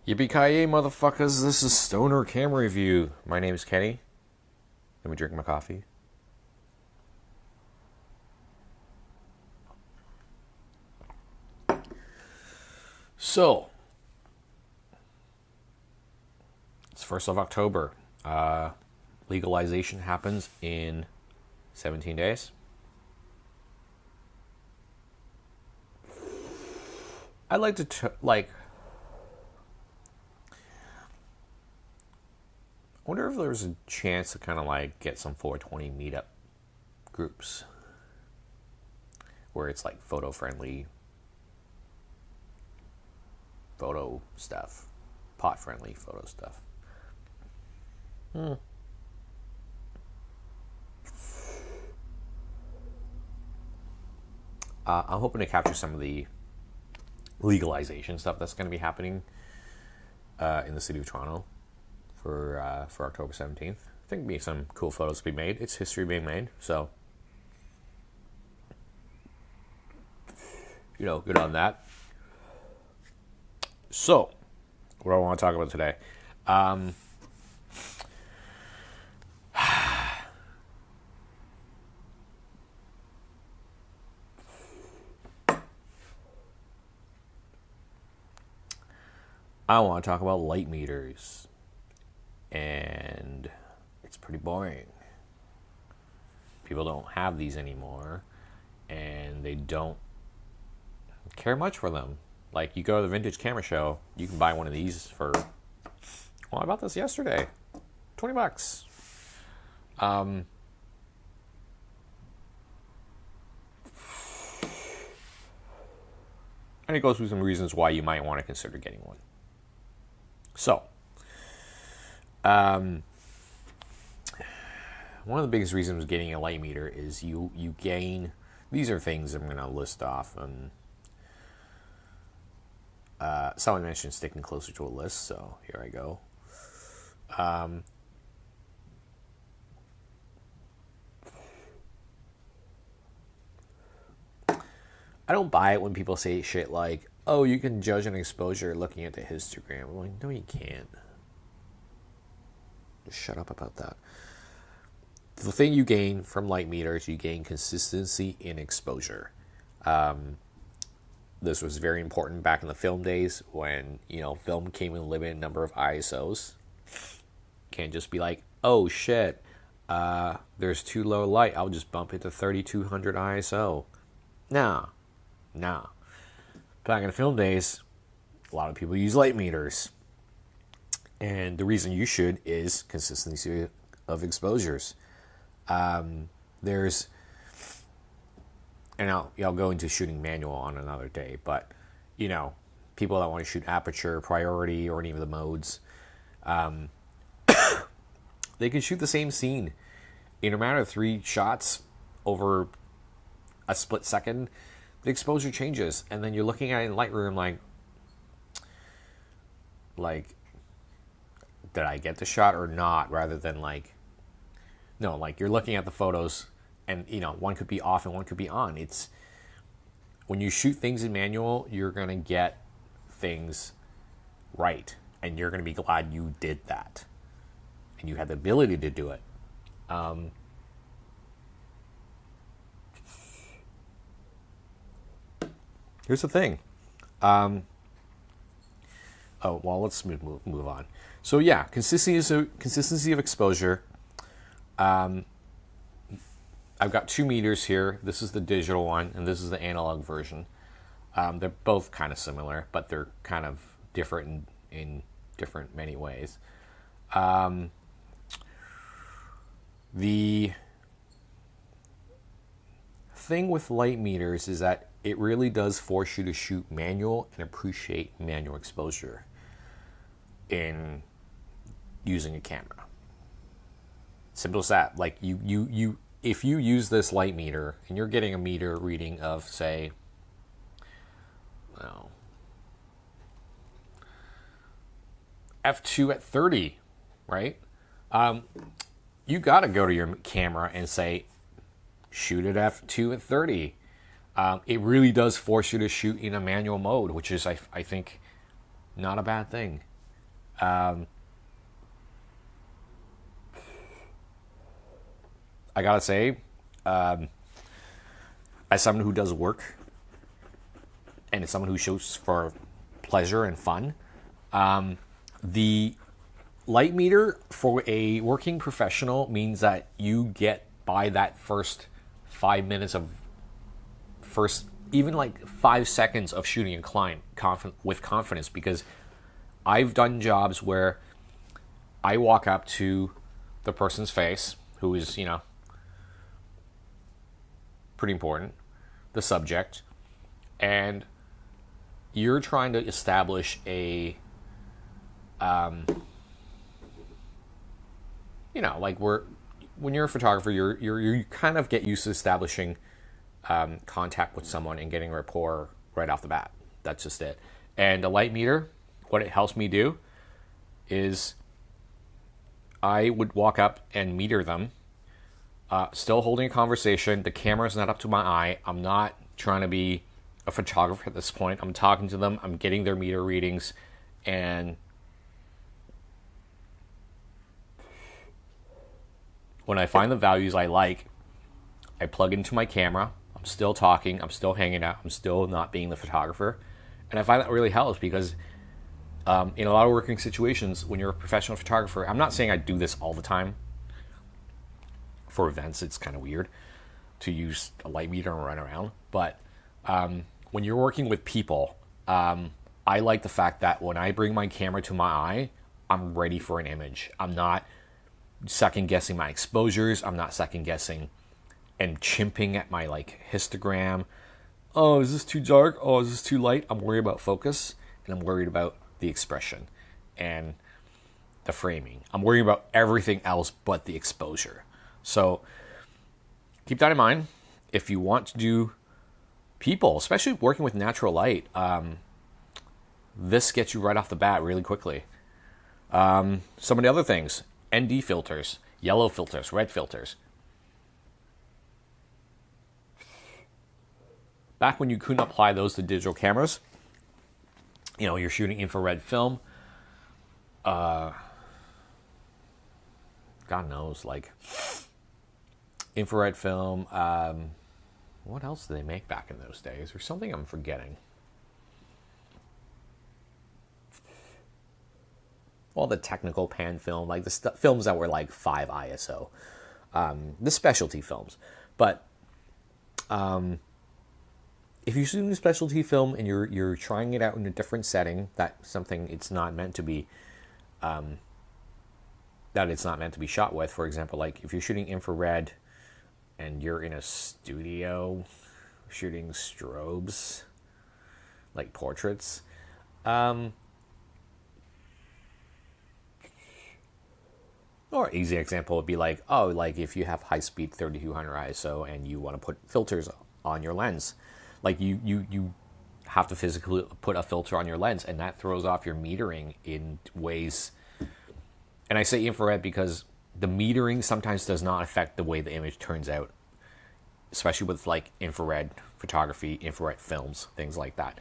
Yippee-ki-yay, motherfuckers. This is Stoner Camera Review. My name is Kenny. Let me drink my coffee. So, it's 1st of October. Legalization happens in 17 days. I'd like to, I wonder if there's a chance to kind of get some 420 meetup groups where it's photo friendly, photo stuff, pot friendly photo stuff. I'm hoping to capture some of the legalization stuff that's going to be happening in the city of Toronto for October 17th. I think there'll be some cool photos to be made. It's history being made, so good on that. So, what do I want to talk about today? I want to talk about light meters. And it's pretty boring. People don't have these anymore, and they don't care much for them. You go to the vintage camera show, you can buy one of these for, well, I bought this yesterday, $20. And it goes through some reasons why you might want to consider getting one. So, one of the biggest reasons getting a light meter is you gain. These are things I'm going to list off, and someone mentioned sticking closer to a list, so here I go. I don't buy it when people say shit like, "Oh, you can judge an exposure looking at the histogram." I'm like, no, you can't. Just shut up about that. The thing you gain from light meters, you gain consistency in exposure. This was very important back in the film days when, film came with a limited number of ISOs. Can't just be like, oh shit, there's too low light, I'll just bump it to 3200 ISO. Nah. Back in the film days, a lot of people use light meters. And the reason you should is consistency of exposures. There's, and I'll go into shooting manual on another day, but, people that want to shoot aperture, priority, or any of the modes, they can shoot the same scene in a matter of 3 shots over a split second. The exposure changes, and then you're looking at it in Lightroom like, did I get the shot or not? Rather than no, you're looking at the photos, and one could be off and one could be on. It's when you shoot things in manual, you're gonna get things right, and you're gonna be glad you did that, and you had the ability to do it. Here's the thing. Let's move on. So yeah, consistency of exposure. I've got 2 meters here. This is the digital one, and this is the analog version. They're both kind of similar, but they're kind of different in different many ways. The thing with light meters is that it really does force you to shoot manual and appreciate manual exposure in using a camera. Simple as that. You if you use this light meter and you're getting a meter reading of, say, f2 at 30, right? You got to go to your camera and say, shoot at f2 at 30. It really does force you to shoot in a manual mode, which is, I think, not a bad thing. I gotta say, as someone who does work and as someone who shoots for pleasure and fun, the light meter for a working professional means that you get by that first 5 minutes of first, even like 5 seconds of shooting a client with confidence, because I've done jobs where I walk up to the person's face, who is, pretty important, the subject, and you're trying to establish a, like when you're a photographer, you kind of get used to establishing contact with someone and getting rapport right off the bat. That's just it. And a light meter, what it helps me do is I would walk up and meter them, still holding a conversation. The camera's not up to my eye. I'm not trying to be a photographer at this point. I'm talking to them. I'm getting their meter readings. And when I find the values I like, I plug into my camera. I'm still talking. I'm still hanging out. I'm still not being the photographer. And I find that really helps because in a lot of working situations, when you're a professional photographer, I'm not saying I do this all the time. For events, it's kind of weird to use a light meter and run around. But when you're working with people, I like the fact that when I bring my camera to my eye, I'm ready for an image. I'm not second guessing my exposures. I'm not second guessing and chimping at my histogram. Oh, is this too dark? Oh, is this too light? I'm worried about focus, and I'm worried about the expression and the framing. I'm worried about everything else but the exposure. So keep that in mind. If you want to do people, especially working with natural light, this gets you right off the bat really quickly. Some of the other things, ND filters, yellow filters, red filters. Back when you couldn't apply those to digital cameras, you're shooting infrared film. God knows, infrared film. What else did they make back in those days? There's something I'm forgetting. All the technical pan film, the films that were 5 ISO, the specialty films. But if you're shooting a specialty film and you're trying it out in a different setting, that's something it's not meant to be. That it's not meant to be shot with. For example, if you're shooting infrared and you're in a studio shooting strobes, like portraits, or easy example would be if you have high speed 3200 ISO and you want to put filters on your lens, you have to physically put a filter on your lens, and that throws off your metering in ways. And I say infrared because the metering sometimes does not affect the way the image turns out, especially with infrared photography, infrared films, things like that.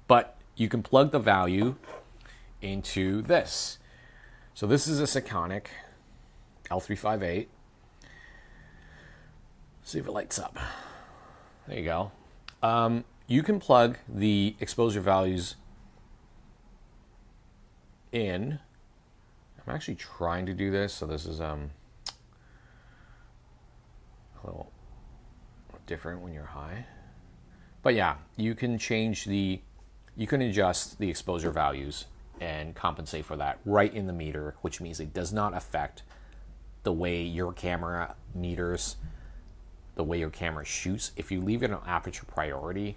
But you can plug the value into this. So this is a Sekonic L358. See if it lights up. There you go. You can plug the exposure values in. I'm actually trying to do this, so this is a little different when you're high. But yeah, you can adjust the exposure values and compensate for that right in the meter, which means it does not affect the way your camera meters, the way your camera shoots. If you leave it on aperture priority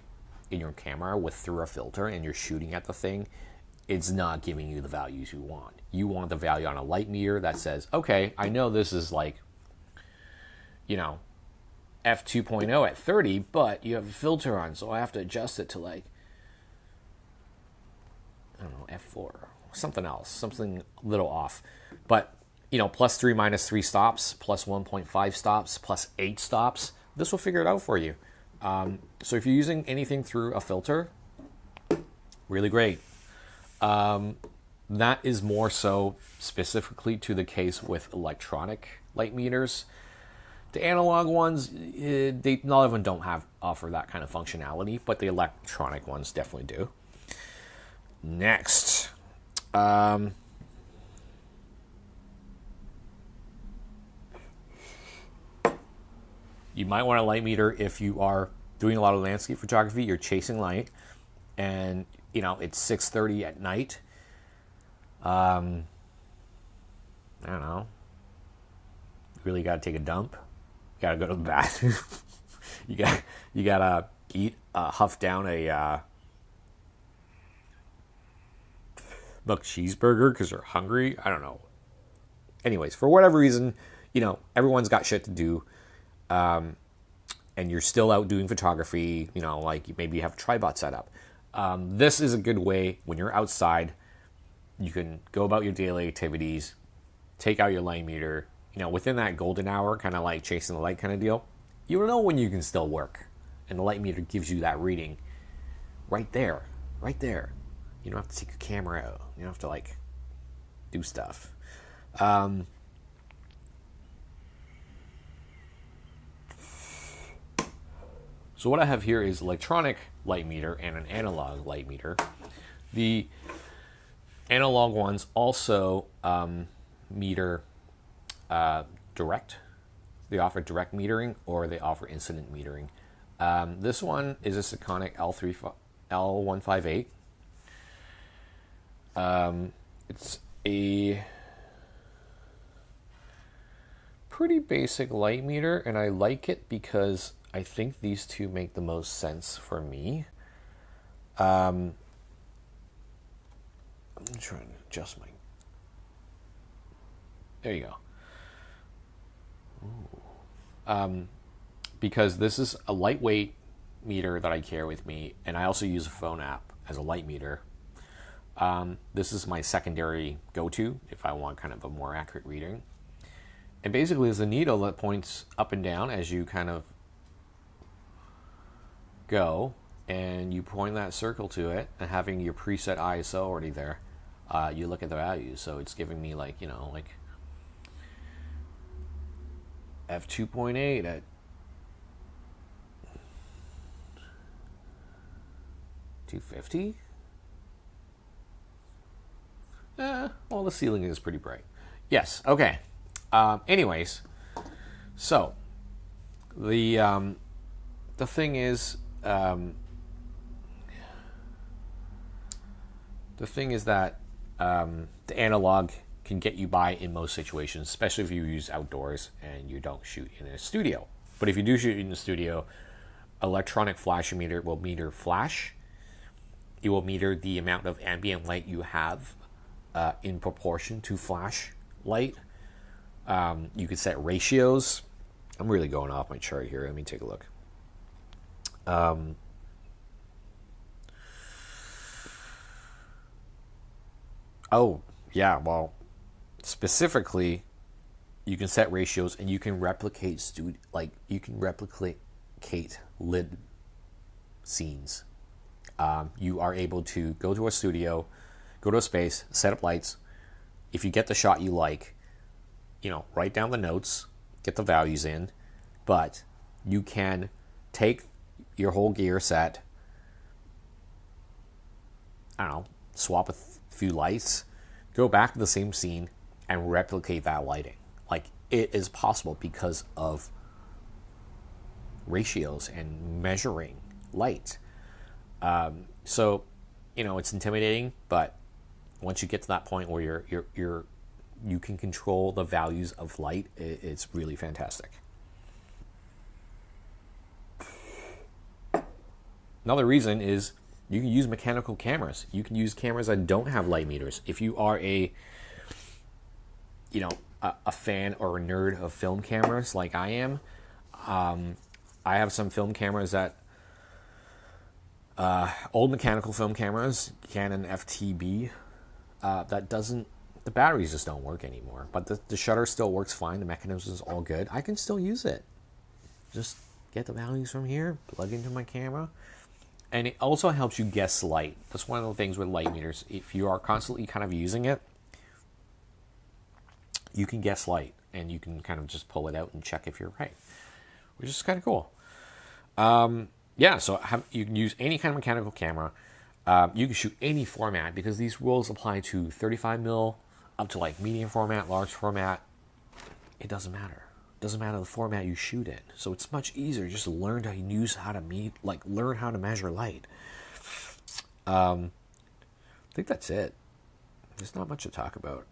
in your camera through a filter and you're shooting at the thing, it's not giving you the values you want. You want the value on a light meter that says, okay, I know this is f2.0 at 30, but you have a filter on, so I have to adjust it to I don't know, f4, something else, something a little off. But +3 -3 stops, +1.5 stops, +8 stops, this will figure it out for you. So if you're using anything through a filter, really great. that is more so specifically to the case with electronic light meters. The analog ones, none of them don't offer that kind of functionality, but the electronic ones definitely do. Next, you might want a light meter if you are doing a lot of landscape photography. You're chasing light, and it's 6:30 at night. I don't know. You really got to take a dump. You got to go to the bathroom. you gotta eat, huff down a McCheeseburger because you're hungry. I don't know. Anyways, for whatever reason, everyone's got shit to do. And you're still out doing photography, like maybe you have a tripod set up. This is a good way when you're outside. You can go about your daily activities, take out your light meter, within that golden hour, kind of like chasing the light kind of deal. You know when you can still work. And the light meter gives you that reading right there. You don't have to take your camera out. You don't have to do stuff. So what I have here is electronic light meter and an analog light meter. The analog ones also meter direct. They offer direct metering or they offer incident metering. This one is a Sekonic L158. It's a pretty basic light meter, and I like it because I think these two make the most sense for me. I'm trying to adjust my... There you go. Because this is a lightweight meter that I carry with me, and I also use a phone app as a light meter. This is my secondary go-to if I want kind of a more accurate reading. And basically it's a needle that points up and down as you kind of go, and you point that circle to it, and having your preset ISO already there, you look at the values. So it's giving me f2.8 at 250. Well, the ceiling is pretty bright. Yes. Okay. Anyways, so the thing is. The thing is that the analog can get you by in most situations, especially if you use outdoors and you don't shoot in a studio. But if you do shoot in the studio, electronic flash meter will meter flash. It will meter the amount of ambient light you have in proportion to flash light. You can set ratios. I'm really going off my chart here. Let me take a look. Oh, yeah, well, specifically, you can set ratios and you can replicate lid scenes. You are able to go to a studio, go to a space, set up lights. If you get the shot you like, write down the notes, get the values in, but you can take your whole gear set, I don't know, swap a few lights, go back to the same scene, and replicate that lighting. It is possible because of ratios and measuring light. So, it's intimidating, but once you get to that point where you can control the values of light, it's really fantastic. Another reason is you can use mechanical cameras. You can use cameras that don't have light meters. If you are a fan or a nerd of film cameras like I am, I have some film cameras that old mechanical film cameras, Canon FTB, the batteries just don't work anymore. But the shutter still works fine. The mechanism is all good. I can still use it. Just get the values from here, plug into my camera, And it also helps you guess light. That's one of the things with light meters. If you are constantly kind of using it, you can guess light, and you can kind of just pull it out and check if you're right, which is kind of cool. Yeah, so you can use any kind of mechanical camera. You can shoot any format, because these rules apply to 35 mil up to like medium format, large format. It doesn't matter. It doesn't matter the format you shoot in. So it's much easier just to learn learn how to measure light. I think that's it. There's not much to talk about.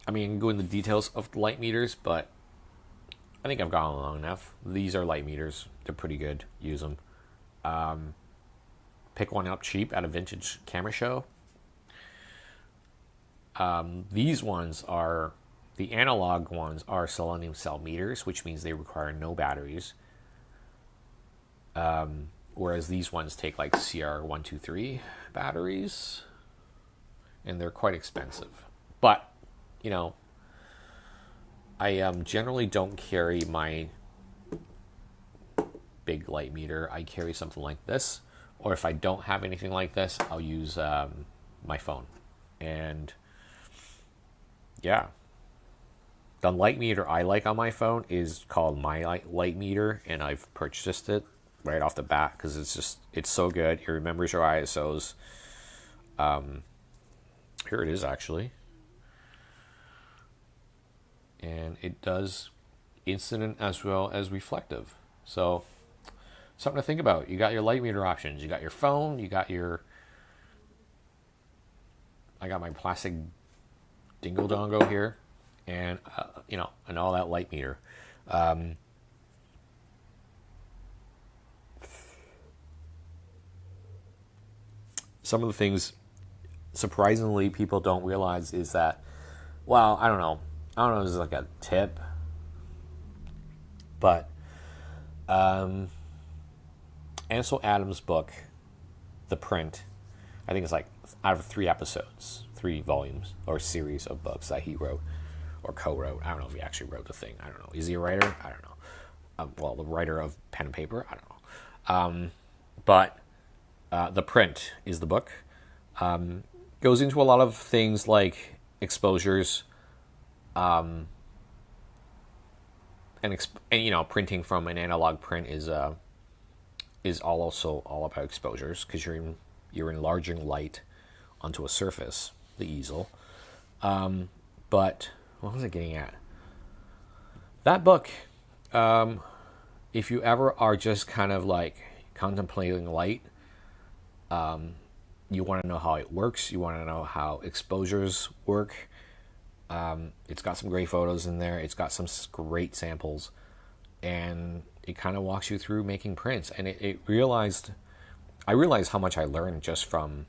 I mean, go into the details of light meters, but I think I've gone long enough. These are light meters. They're pretty good. Use them. Pick one up cheap at a vintage camera show. These ones are, the analog ones are selenium cell meters, which means they require no batteries. Whereas these ones take like CR123 batteries, and they're quite expensive. But, you know, I generally don't carry my big light meter. I carry something like this, or if I don't have anything like this, I'll use my phone. And yeah, the light meter I like on my phone is called My Light Meter, and I've purchased it right off the bat because it's so good. It remembers your ISOs. Here it is, actually. And it does incident as well as reflective. So something to think about. You got your light meter options. You got your phone. You got I got my plastic dingle dongo here, and and all that light meter. Some of the things, surprisingly, people don't realize is that, well, I don't know if this is like a tip, but Ansel Adams' book, The Print, I think it's like out of 3 episodes, 3 volumes, or series of books that he wrote or co-wrote. I don't know if he actually wrote the thing. I don't know. Is he a writer? I don't know. Well, the writer of pen and paper? I don't know. But The Print is the book. Goes into a lot of things like exposures, and printing from an analog print is also all about exposures, because you're enlarging light onto a surface, the easel. But what was I getting at? That book, if you ever are just kind of like contemplating light, you want to know how it works, you want to know how exposures work. It's got some great photos in there. It's got some great samples, and it kind of walks you through making prints. And I realized how much I learned just from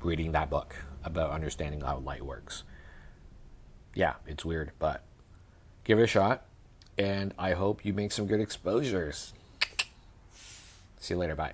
reading that book about understanding how light works. Yeah, it's weird, but give it a shot, and I hope you make some good exposures. See you later. Bye.